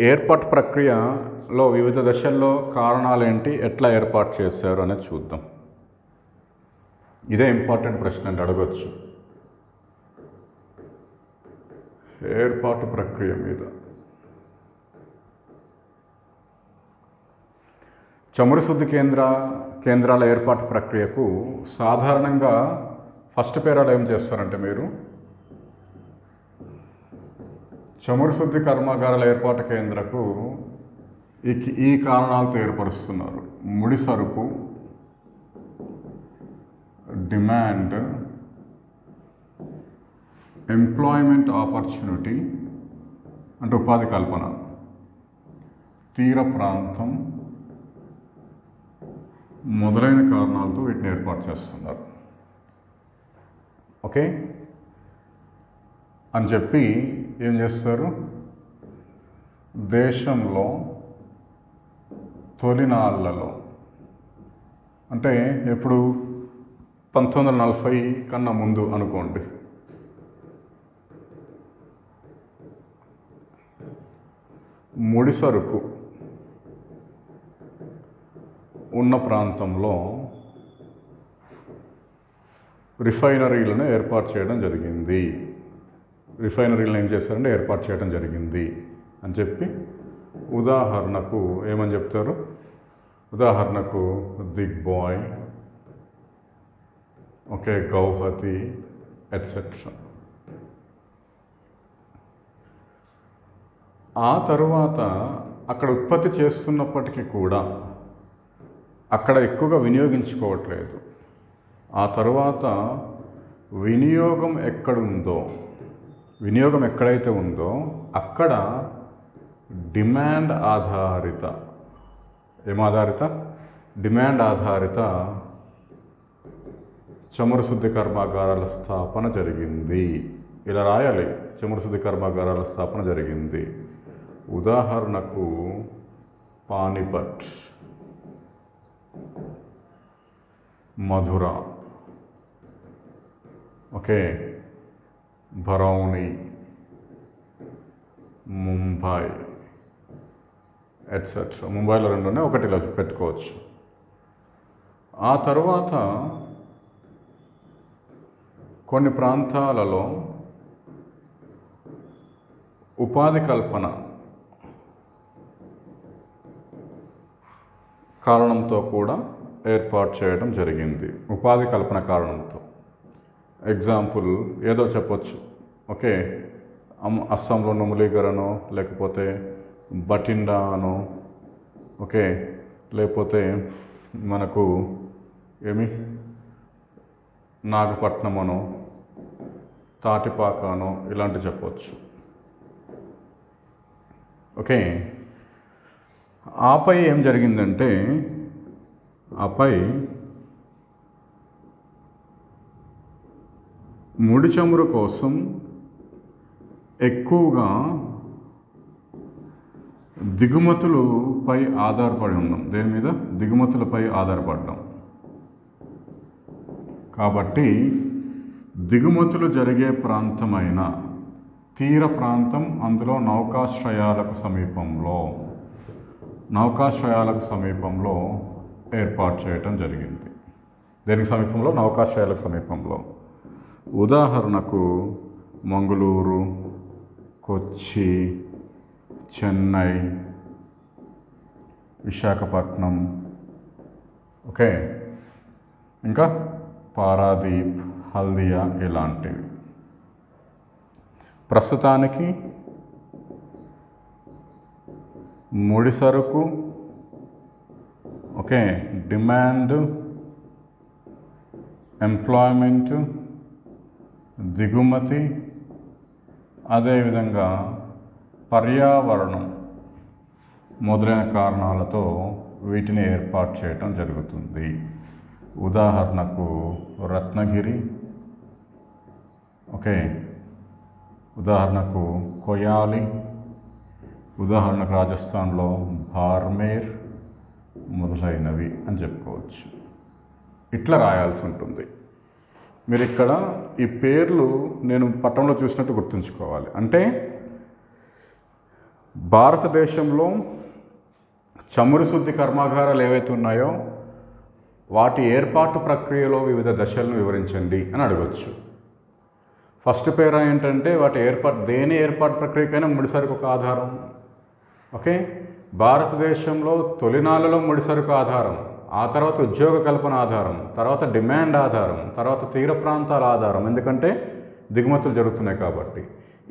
ఏర్పాటు ప్రక్రియలో వివిధ దశల్లో కారణాలేంటి, ఎట్లా ఏర్పాటు చేశారు అనేది చూద్దాం. ఇదే ఇంపార్టెంట్ ప్రశ్న అంటే అడగచ్చు. ఏర్పాటు ప్రక్రియ మీద చమురు శుద్ధి కేంద్రాల ఏర్పాటు ప్రక్రియకు సాధారణంగా ఫస్ట్ పేరాలో ఏం చేస్తారంటే, మీరు చమురు శుద్ధి కర్మాగారాల ఏర్పాటు కేంద్రకు ఈ కారణాలతో ఏర్పరుస్తున్నారు. ముడి సరుకు, డిమాండ్, ఎంప్లాయ్మెంట్ ఆపర్చునిటీ అంటే ఉపాధి కల్పన, తీర ప్రాంతం మొదలైన కారణాలతో వీటిని ఏర్పాటు చేస్తున్నారు. ఓకే అని చెప్పి ఏం చేస్తారు, దేశంలో తొలినాళ్లలో అంటే ఎప్పుడు 1940 కన్నా ముందు అనుకోండి, ముడి సరుకు ఉన్న ప్రాంతంలో రిఫైనరీలను ఏర్పాటు చేయడం జరిగింది. రిఫైనరీలను ఏం చేస్తారంటే ఏర్పాటు చేయడం జరిగింది అని చెప్పి, ఉదాహరణకు ఏమని చెప్తారు, ఉదాహరణకు దిగ్బాయ్, ఓకే, గౌహతి ఎట్సెట్రా. ఆ తరువాత అక్కడ ఉత్పత్తి చేస్తున్నప్పటికీ కూడా అక్కడ ఎక్కువగా వినియోగించుకోవట్లేదు. ఆ తరువాత వినియోగం ఎక్కడైతే ఉందో అక్కడ డిమాండ్ ఆధారిత చమురు శుద్ధి కర్మాగారాల స్థాపన జరిగింది. ఇలా రాయాలి. చమురు శుద్ధి కర్మాగారాల స్థాపన జరిగింది. ఉదాహరణకు పానిపట్, మధుర, ఓకే, బరౌని, ముంబై ఎట్సెట్రా. ముంబైలో 2 ఉన్నాయి, ఒకటి ఇలా పెట్టుకోవచ్చు. ఆ తర్వాత కొన్ని ప్రాంతాలలో ఉపాధి కల్పన కారణంతో కూడా ఏర్పాటు చేయడం జరిగింది. ఉపాధి కల్పన కారణంతో ఎగ్జాంపుల్ ఏదో చెప్పొచ్చు. ఓకే, అస్సాంలో నుములీగరనో, లేకపోతే బటిండా అనో, ఓకే, లేకపోతే మనకు నాగపట్నం అనో, తాటిపాక అనో ఇలాంటి చెప్పవచ్చు. ఓకే, ఆపై ఏం జరిగిందంటే, ఆపై ముడి చమురు కోసం ఎక్కువగా దిగుమతులపై ఆధారపడి ఉన్నాం. దేని మీద? దిగుమతులపై ఆధారపడ్డాం. కాబట్టి దిగుమతులు జరిగే ప్రాంతమైన తీర ప్రాంతం, అందులో నౌకాశ్రయాలకు సమీపంలో ఏర్పాటు చేయటం జరిగింది. దేనికి సమీపంలో? నౌకాశ్రయాలకు సమీపంలో. ఉదాహరణకు మంగళూరు, కొచ్చి, చెన్నై, విశాఖపట్నం, ఓకే, ఇంకా పారాదీప్, హల్దియా ఇలాంటివి. ప్రస్తుతానికి ముడి సరుకు, ఓకే, డిమాండ్, ఎంప్లాయ్మెంట్, దిగుమతి, అదేవిధంగా పర్యావరణం మొదలైన కారణాలతో వీటిని ఏర్పాటు చేయటం జరుగుతుంది. ఉదాహరణకు రత్నగిరి, ఓకే, ఉదాహరణకు కొయాలి, ఉదాహరణకు రాజస్థాన్లో బార్మేర్ మొదలైనవి అని చెప్పుకోవచ్చు. ఇట్లా రాయాల్సి ఉంటుంది. మీరు ఇక్కడ ఈ పేర్లు నేను పట్టణంలో చూసినట్టు గుర్తుంచుకోవాలి. అంటే భారతదేశంలో చమురు శుద్ధి కర్మాగారాలు ఏవైతే ఉన్నాయో వాటి ఏర్పాటు ప్రక్రియలో వివిధ దశలను వివరించండి అని అడగచ్చు. ఫస్ట్ పేరా ఏంటంటే వాటి దేని ఏర్పాటు ప్రక్రియకైనా ముడిసరుకు ఒక ఆధారం. ఓకే, భారతదేశంలో తొలినాళ్ళలో ముడిసరుకు ఆధారం, ఆ తర్వాత ఉద్యోగ కల్పన ఆధారం, తర్వాత డిమాండ్ ఆధారం, తర్వాత తీర ప్రాంతాల ఆధారం, ఎందుకంటే దిగుమతులు జరుగుతున్నాయి కాబట్టి.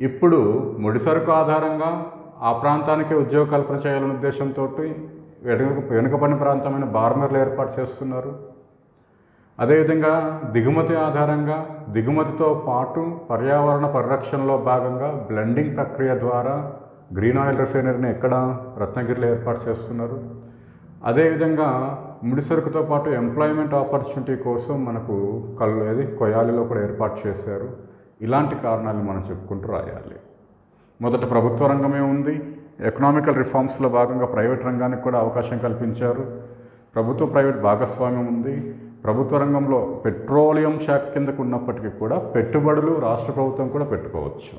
ఇప్పుడు ముడిసరుకు ఆధారంగా ఆ ప్రాంతానికి ఉద్యోగ కల్పన చేయాలనే ఉద్దేశంతో వెనుకబడిన ప్రాంతమైన బార్మర్లు ఏర్పాటు చేస్తున్నారు. అదేవిధంగా దిగుమతి ఆధారంగా, దిగుమతితో పాటు పర్యావరణ పరిరక్షణలో భాగంగా బ్లెండింగ్ ప్రక్రియ ద్వారా గ్రీన్ ఆయిల్ రిఫైనరీని ఎక్కడ? రత్నగిరిలో ఏర్పాటు చేస్తున్నారు. అదేవిధంగా ముడిసరుకుతో పాటు ఎంప్లాయ్మెంట్ ఆపర్చునిటీ కోసం మనకు కొయాలిలో కూడా ఏర్పాటు చేశారు. ఇలాంటి కారణాలు మనం చెప్పుకుంటూ రాయాలి. మొదట ప్రభుత్వ రంగమే ఉంది. ఎకనామికల్ రిఫార్మ్స్లో భాగంగా ప్రైవేట్ రంగానికి కూడా అవకాశం కల్పించారు. ప్రభుత్వ ప్రైవేట్ భాగస్వామ్యం ఉంది. ప్రభుత్వ రంగంలో పెట్రోలియం శాఖ కిందకు ఉన్నప్పటికీ కూడా పెట్టుబడులు రాష్ట్ర ప్రభుత్వం కూడా పెట్టుకోవచ్చు.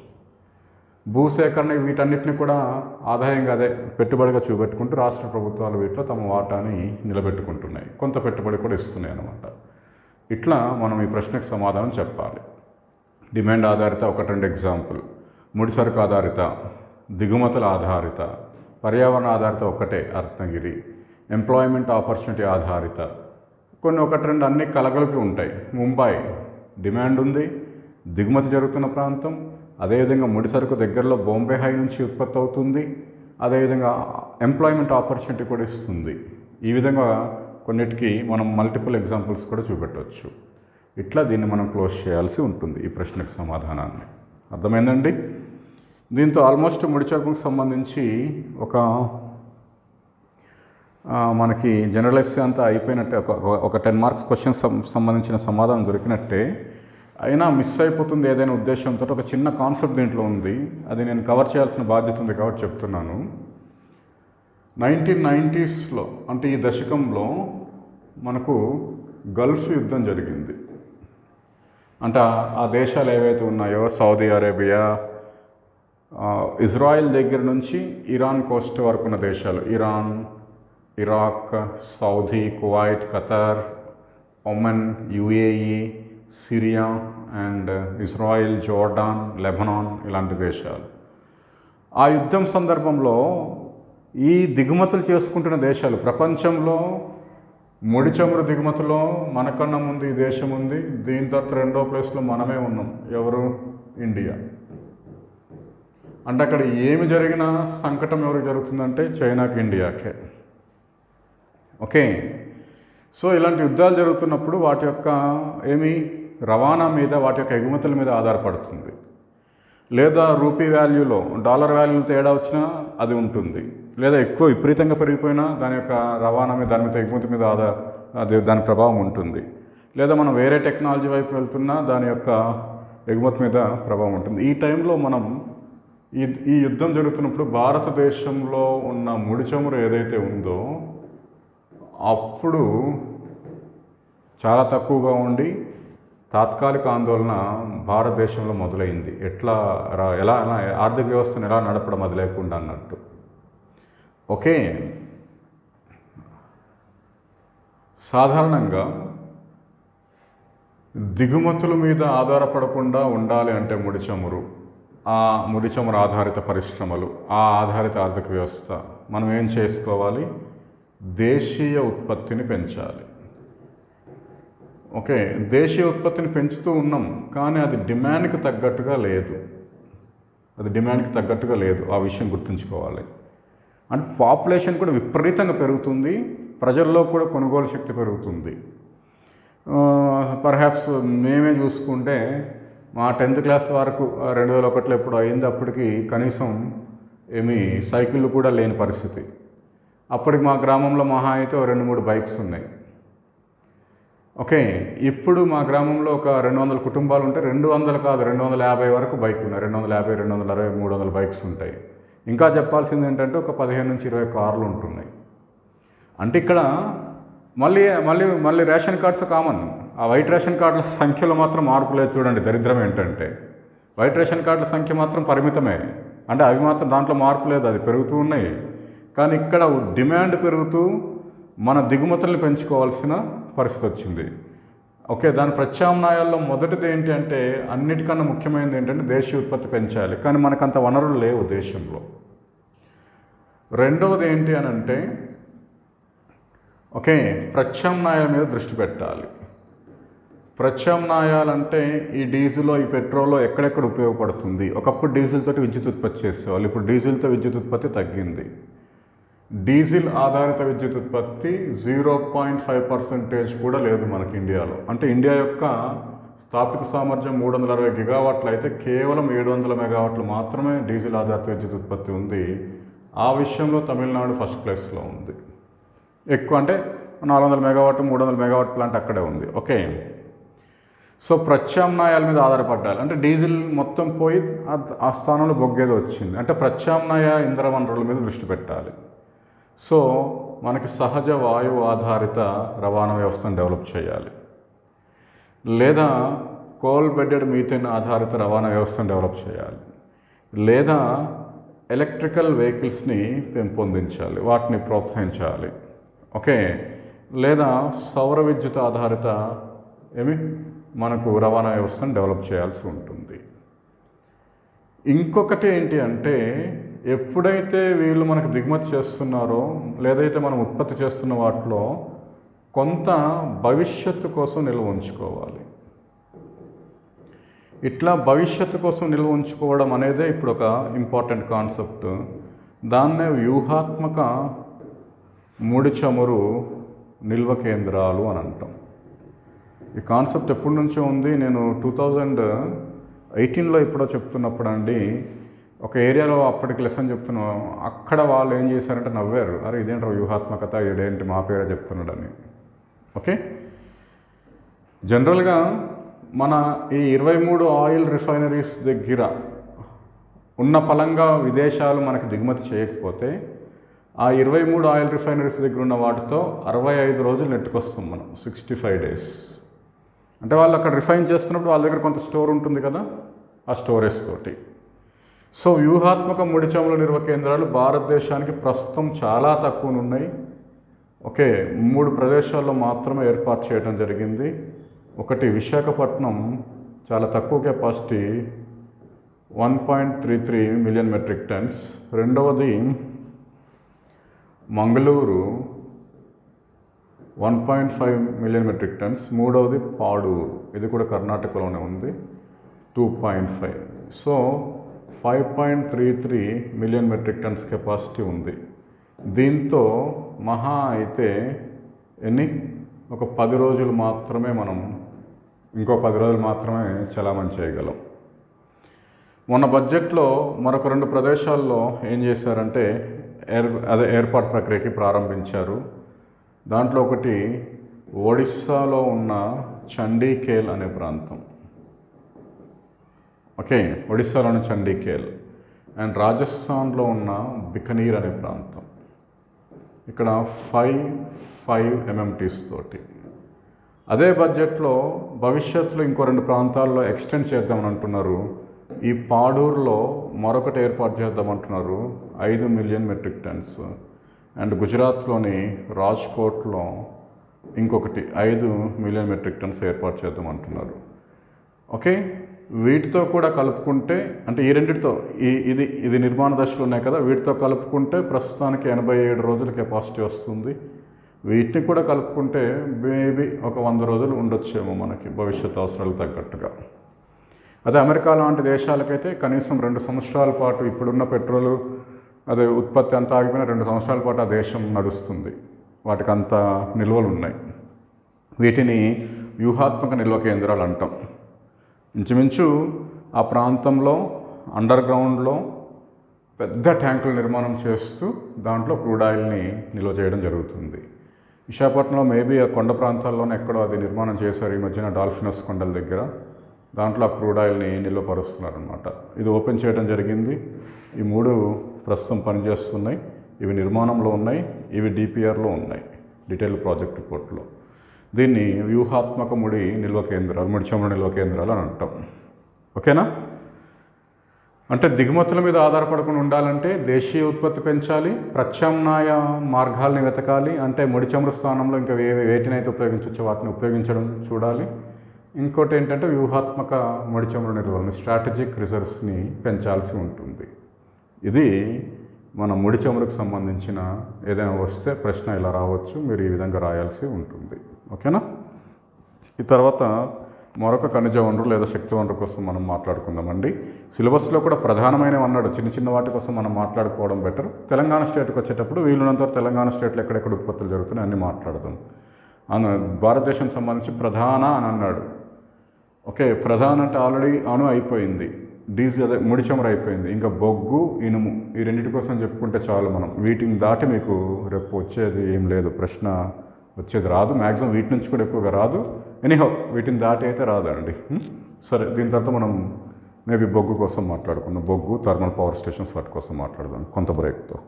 భూసేకరణ వీటన్నిటిని కూడా ఆదాయంగా పెట్టుబడిగా చూపెట్టుకుంటూ రాష్ట్ర ప్రభుత్వాలు వీటిలో తమ వాటాని నిలబెట్టుకుంటున్నాయి. కొంత పెట్టుబడి కూడా ఇస్తున్నాయి అన్నమాట. ఇట్లా మనం ఈ ప్రశ్నకు సమాధానం చెప్పాలి. డిమాండ్ ఆధారిత 1-2 ఎగ్జాంపుల్, ముడిసరుకు ఆధారిత, దిగుమతుల ఆధారిత, పర్యావరణ ఆధారిత ఒకటే రత్నగిరి, ఎంప్లాయ్మెంట్ ఆపర్చునిటీ ఆధారిత కొన్ని 1-2 అన్నీ కలగలిపి ఉంటాయి. ముంబై డిమాండ్ ఉంది, దిగుమతి జరుగుతున్న ప్రాంతం. అదేవిధంగా ముడిసరుకు దగ్గరలో బాంబే హై నుంచి ఉత్పత్తి అవుతుంది. అదేవిధంగా ఎంప్లాయ్మెంట్ ఆపర్చునిటీ కూడా ఇస్తుంది. ఈ విధంగా కొన్నిటికి మనం మల్టిపుల్ ఎగ్జాంపుల్స్ కూడా చూపెట్టవచ్చు. ఇట్లా దీన్ని మనం క్లోజ్ చేయాల్సి ఉంటుంది ఈ ప్రశ్నకు సమాధానాన్ని. అర్థమైందండి? దీంతో ఆల్మోస్ట్ ముడిసరుకుకు సంబంధించి మనకి జనరలైజ్ అంతా అయిపోయినట్టే. ఒక 10 మార్క్స్ క్వశ్చన్స్ సంబంధించిన సమాధానం దొరికినట్టే. అయినా మిస్ అయిపోతుంది ఏదైనా ఉద్దేశంతో ఒక చిన్న కాన్సెప్ట్ దీంట్లో ఉంది, అది నేను కవర్ చేయాల్సిన బాధ్యత ఉంది కాబట్టి చెప్తున్నాను. 1990స్లో అంటే ఈ దశకంలో మనకు గల్ఫ్ యుద్ధం జరిగింది. అంటే ఆ దేశాలు ఏవైతే ఉన్నాయో సౌదీ అరేబియా, ఇజ్రాయిల్ దగ్గర నుంచి ఇరాన్ కోస్ట్ వరకు ఉన్న దేశాలు, Iran, Iraq, Saudi, Kuwait, Qatar, Oman, UAE, Syria and Israel, Jordan, Lebanon ఇలాంటి దేశాలు. ఆ యుద్ధం సందర్భంలో ఈ దిగుమతులు చేసుకుంటున్న దేశాలు ప్రపంచంలో ముడి చమురు దిగుమతిలో మనకన్నా ముందు ఈ దేశం ఉంది. దీని తర్వాత రెండో ప్లేస్లో మనమే ఉన్నాం. ఎవరు? ఇండియా. అంటే అక్కడ ఏమి జరిగినా సంకటం ఎవరికి జరుగుతుందంటే చైనాకి, ఇండియాకే. ఓకే, సో ఇలాంటి యుద్ధాలు జరుగుతున్నప్పుడు వాటి యొక్క రవాణా మీద, వాటి యొక్క ఎగుమతుల మీద ఆధారపడుతుంది. లేదా రూపీ వాల్యూలో డాలర్ వాల్యూలో తేడా వచ్చినా అది ఉంటుంది. లేదా ఎక్కువ విపరీతంగా పెరిగిపోయినా దాని యొక్క రవాణా మీద, దాని మీద ఎగుమతి మీద దాని ప్రభావం ఉంటుంది. లేదా మనం వేరే టెక్నాలజీ వైపు వెళ్తున్నా దాని యొక్క ఎగుమతి మీద ప్రభావం ఉంటుంది. ఈ టైంలో మనం ఈ యుద్ధం జరుగుతున్నప్పుడు భారతదేశంలో ఉన్న ముడి చమురు ఏదైతే ఉందో అప్పుడు చాలా తక్కువగా ఉండి తాత్కాలిక ఆందోళన భారతదేశంలో మొదలైంది. ఎలా ఆర్థిక వ్యవస్థను ఎలా నడపడం అది లేకుండా అన్నట్టు. ఓకే, సాధారణంగా దిగుమతుల మీద ఆధారపడకుండా ఉండాలి అంటే ముడి చమురు, ఆ ముడి చమురు ఆధారిత పరిశ్రమలు, ఆ ఆధారిత ఆర్థిక వ్యవస్థ మనం ఏం చేసుకోవాలి? దేశీయ ఉత్పత్తిని పెంచాలి. ఓకే, దేశీయ ఉత్పత్తిని పెంచుతూ ఉన్నాం, కానీ అది డిమాండ్కి తగ్గట్టుగా లేదు. ఆ విషయం గుర్తుంచుకోవాలి. అంటే పాపులేషన్ కూడా విపరీతంగా పెరుగుతుంది, ప్రజల్లో కూడా కొనుగోలు శక్తి పెరుగుతుంది. పర్హాప్స్ మేమే చూసుకుంటే మా 10th క్లాస్ వరకు 2001లో ఎప్పుడు అయింది, అప్పటికి కనీసం సైకిళ్ళు కూడా లేని పరిస్థితి. అప్పటికి మా గ్రామంలో మహా అయితే 2-3 బైక్స్ ఉన్నాయి. ఓకే, ఇప్పుడు మా గ్రామంలో ఒక 200 కుటుంబాలు ఉంటే 200 కాదు 250 వరకు బైక్ ఉన్నాయి. 250, 260, 300 బైక్స్ ఉంటాయి. ఇంకా చెప్పాల్సింది ఏంటంటే ఒక 15-20 కార్లు ఉంటున్నాయి. అంటే ఇక్కడ మళ్ళీ రేషన్ కార్డ్స్ కామన్. ఆ వైట్ రేషన్ కార్డుల సంఖ్యలో మాత్రం మార్పు లేదు. చూడండి, దరిద్రం ఏంటంటే వైట్ రేషన్ కార్డుల సంఖ్య మాత్రం పరిమితమే. అంటే అవి మాత్రం దాంట్లో మార్పు లేదు, అది పెరుగుతూ ఉన్నాయి. కానీ ఇక్కడ డిమాండ్ పెరుగుతూ మన దిగుమతుల్ని పెంచుకోవాల్సిన పరిస్థితి వచ్చింది. ఓకే, దాని ప్రత్యామ్నాయాల్లో మొదటిది ఏంటి అంటే, అన్నిటికన్నా ముఖ్యమైనది ఏంటంటే దేశీయ ఉత్పత్తి పెంచాలి. కానీ మనకంత వనరులు లేవు దేశంలో. రెండవది ఏంటి అని అంటే, ఓకే, ప్రత్యామ్నాయాల మీద దృష్టి పెట్టాలి. ప్రత్యామ్నాయాలంటే ఈ డీజిల్లో, ఈ పెట్రోల్లో ఎక్కడెక్కడ ఉపయోగపడుతుంది. ఒకప్పుడు డీజిల్ తోటి విద్యుత్ ఉత్పత్తి చేసేవాళ్ళు, ఇప్పుడు డీజిల్తో విద్యుత్ ఉత్పత్తి తగ్గింది. డీజిల్ ఆధారిత విద్యుత్ ఉత్పత్తి 0.5% కూడా లేదు మనకి ఇండియాలో. అంటే ఇండియా యొక్క స్థాపిత సామర్థ్యం 360 గిగావాట్లు అయితే కేవలం 700 మెగావాట్లు మాత్రమే డీజిల్ ఆధారిత విద్యుత్ ఉత్పత్తి ఉంది. ఆ విషయంలో తమిళనాడు ఫస్ట్ ప్లేస్లో ఉంది. ఎక్కువ అంటే 400 మెగావాట్ 300 మెగావాట్ ప్లాంట్ అక్కడే ఉంది. ఓకే, సో ప్రత్యామ్నాయాల మీద ఆధారపడాలి. అంటే డీజిల్ మొత్తం పోయి ఆ స్థానంలో బొగ్గేది వచ్చింది. అంటే ప్రత్యామ్నాయ ఇంధన వనరుల మీద దృష్టి పెట్టాలి. సో మనకి సహజ వాయువు ఆధారిత రవాణా వ్యవస్థను డెవలప్ చేయాలి, లేదా కోల్ బెడెడ్ మీథేన్ ఆధారిత రవాణా వ్యవస్థను డెవలప్ చేయాలి, లేదా ఎలక్ట్రికల్ వెహికల్స్ని పెంపొందించాలి, వాటిని ప్రోత్సహించాలి. ఓకే, లేదా సౌర విద్యుత్ ఆధారిత మనకు రవాణా వ్యవస్థను డెవలప్ చేయాల్సి ఉంటుంది. ఇంకొకటి ఏంటి అంటే, ఎప్పుడైతే వీళ్ళు మనకు దిగుమతి చేస్తున్నారో, లేదైతే మనం ఉత్పత్తి చేస్తున్న వాటిలో కొంత భవిష్యత్తు కోసం నిల్వ ఉంచుకోవాలి. ఇట్లా భవిష్యత్తు కోసం నిల్వ ఉంచుకోవడం అనేదే ఇప్పుడు ఒక ఇంపార్టెంట్ కాన్సెప్ట్. దాన్నే వ్యూహాత్మక ముడి చమురు నిల్వ కేంద్రాలు అని అంటాం. ఈ కాన్సెప్ట్ ఎప్పటి నుంచో ఉంది. నేను 2018లో ఎప్పుడో చెప్తున్నప్పుడు అండి, ఒక ఏరియాలో అప్పటికి లెసన్ చెప్తున్నాం. అక్కడ వాళ్ళు ఏం చేశారంటే నవ్వారు, అరే ఇదేంటో వ్యూహాత్మకత, ఇదేంటి మా పేరే చెప్తున్నాడని. ఓకే, జనరల్గా మన ఈ 23 ఆయిల్ రిఫైనరీస్ దగ్గర ఉన్న పలంగా విదేశాలు మనకు దిగుమతి చేయకపోతే ఆ 23 ఆయిల్ రిఫైనరీస్ దగ్గర ఉన్న వాటితో 65 రోజులు నెట్టుకొస్తాం మనం, 65 డేస్. అంటే వాళ్ళు అక్కడ రిఫైన్ చేస్తున్నప్పుడు వాళ్ళ దగ్గర కొంత స్టోర్ ఉంటుంది కదా, ఆ స్టోరేజ్ తోటి. సో వ్యూహాత్మక ముడి చమురు నిల్వ కేంద్రాలు భారతదేశానికి ప్రస్తుతం చాలా తక్కువ ఉన్నాయి. ఓకే, 3 ప్రదేశాల్లో మాత్రమే ఏర్పాటు చేయడం జరిగింది. ఒకటి విశాఖపట్నం, చాలా తక్కువ కెపాసిటీ 1.33 మిలియన్ మెట్రిక్ టన్స్. రెండవది మంగళూరు 1.5 మిలియన్ మెట్రిక్ టన్స్. మూడవది పాడూరు, ఇది కూడా కర్ణాటకలోనే ఉంది, 2.5. So 5.33 million metric turns capacity ఉంది. దీంతో మహా అయితే ఒక 10 రోజులు మాత్రమే మనం, ఇంకో 10 రోజులు మాత్రమే చలామణి చేయగలం. మొన్న బడ్జెట్లో మరొక 2 ప్రదేశాల్లో ఏం చేశారంటే ఏర్పాటు ప్రక్రియకి ప్రారంభించారు. దాంట్లో ఒకటి ఒడిస్సాలో ఉన్న చండీఖేల్ అనే ప్రాంతం. ఓకే, ఒడిస్సాలోని చండీఖేల్. అండ్ రాజస్థాన్లో ఉన్న బికనీర్ అనే ప్రాంతం. ఇక్కడ 5 MMTs తోటి. అదే బడ్జెట్లో భవిష్యత్తులో ఇంకో 2 ప్రాంతాల్లో ఎక్స్టెండ్ చేద్దామని అంటున్నారు. ఈ పాడూరులో మరొకటి ఏర్పాటు చేద్దామంటున్నారు, 5 మిలియన్ మెట్రిక్ టన్స్. అండ్ గుజరాత్లోని రాజ్కోట్లో ఇంకొకటి 5 మిలియన్ మెట్రిక్ టన్స్ ఏర్పాటు చేద్దామంటున్నారు. ఓకే, వీటితో కూడా కలుపుకుంటే, అంటే ఈ రెండింటితో ఇది నిర్మాణ దశలు ఉన్నాయి కదా, వీటితో కలుపుకుంటే ప్రస్తుతానికి 87 రోజుల కెపాసిటీ వస్తుంది. వీటిని కూడా కలుపుకుంటే మేబీ ఒక 100 రోజులు ఉండొచ్చేమో మనకి భవిష్యత్ అవసరాలు తగ్గట్టుగా. అదే అమెరికా లాంటి దేశాలకైతే కనీసం 2 సంవత్సరాల పాటు ఇప్పుడున్న పెట్రోలు ఉత్పత్తి అంతా ఆగిపోయిన 2 సంవత్సరాల పాటు ఆ దేశం నడుస్తుంది. వాటికి అంత నిల్వలు ఉన్నాయి. వీటిని వ్యూహాత్మక నిల్వ కేంద్రాలు అంటాం. ఇంచుమించు ఆ ప్రాంతంలో అండర్ గ్రౌండ్లో పెద్ద ట్యాంకులు నిర్మాణం చేస్తూ దాంట్లో క్రూడ్ ఆయిల్ని నిల్వ చేయడం జరుగుతుంది. విశాఖపట్నంలో మేబీ ఆ కొండ ప్రాంతాల్లోనే ఎక్కడో అది నిర్మాణం చేశారు ఈ మధ్యన, డాల్ఫినస్ కొండల దగ్గర. దాంట్లో ఆ క్రూడ్ ఆయిల్ని నిల్వ పరుస్తున్నారనమాట. ఇది ఓపెన్ చేయడం జరిగింది. ఈ 3 ప్రస్తుతం పనిచేస్తున్నాయి. ఇవి నిర్మాణంలో ఉన్నాయి, ఇవి డిపిఆర్లో ఉన్నాయి, డీటెయిల్ ప్రాజెక్ట్ రిపోర్ట్లో. దీన్ని వ్యూహాత్మక ముడి చమురు నిల్వ కేంద్రాలు అని అంటాం. ఓకేనా? అంటే దిగుమతుల మీద ఆధారపడకుండా ఉండాలంటే దేశీయ ఉత్పత్తి పెంచాలి, ప్రత్యామ్నాయ మార్గాల్ని వెతకాలి. అంటే ముడి చమురు స్థానంలో ఇంకా వేటినైతే ఉపయోగించవచ్చో వాటిని ఉపయోగించడం చూడాలి. ఇంకోటి ఏంటంటే వ్యూహాత్మక ముడి చమురు నిల్వల్ని, స్ట్రాటజిక్ రిజర్వ్స్ని పెంచాల్సి ఉంటుంది. ఇది మన ముడి చమురుకు సంబంధించిన ఏదైనా వస్తే ప్రశ్న ఇలా రావచ్చు, మీరు ఈ విధంగా రాయాల్సి ఉంటుంది. ఓకేనా? ఈ తర్వాత మరొక ఖనిజ వనరు లేదా శక్తి వనరు కోసం మనం మాట్లాడుకుందామండి. సిలబస్లో కూడా ప్రధానమైనవి అన్నాడు, చిన్న వాటి కోసం మనం మాట్లాడుకోవడం బెటర్. తెలంగాణ స్టేట్కి వచ్చేటప్పుడు వీలున్నంత తెలంగాణ స్టేట్లో ఎక్కడెక్కడ ఉత్పత్తులు జరుగుతున్నాయి అన్నీ మాట్లాడదాం. భారతదేశం సంబంధించి ప్రధాన అని అన్నాడు. ఓకే, ప్రధాన అంటే ఆల్రెడీ అయిపోయింది, ముడి చమురు అయిపోయింది. ఇంకా బొగ్గు, ఇనుము, ఈ రెండింటి కోసం చెప్పుకుంటే చాలు. మనం వీటిని దాటి మీకు రేపు వచ్చేది ఏం లేదు, ప్రశ్న వచ్చేది రాదు. మ్యాక్సిమం వీటి నుంచి కూడా ఎక్కువగా రాదు. ఎనీహౌ వీటిని దాటి అయితే రాదండి. సరే, దీని తర్వాత మనం మేబీ బొగ్గు కోసం మాట్లాడుకుందాం. బొగ్గు, థర్మల్ పవర్ స్టేషన్స్, వాటి కోసం మాట్లాడదాం కొంత బ్రేక్తో.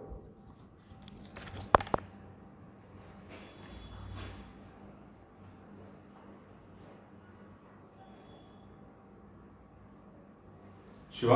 శివ,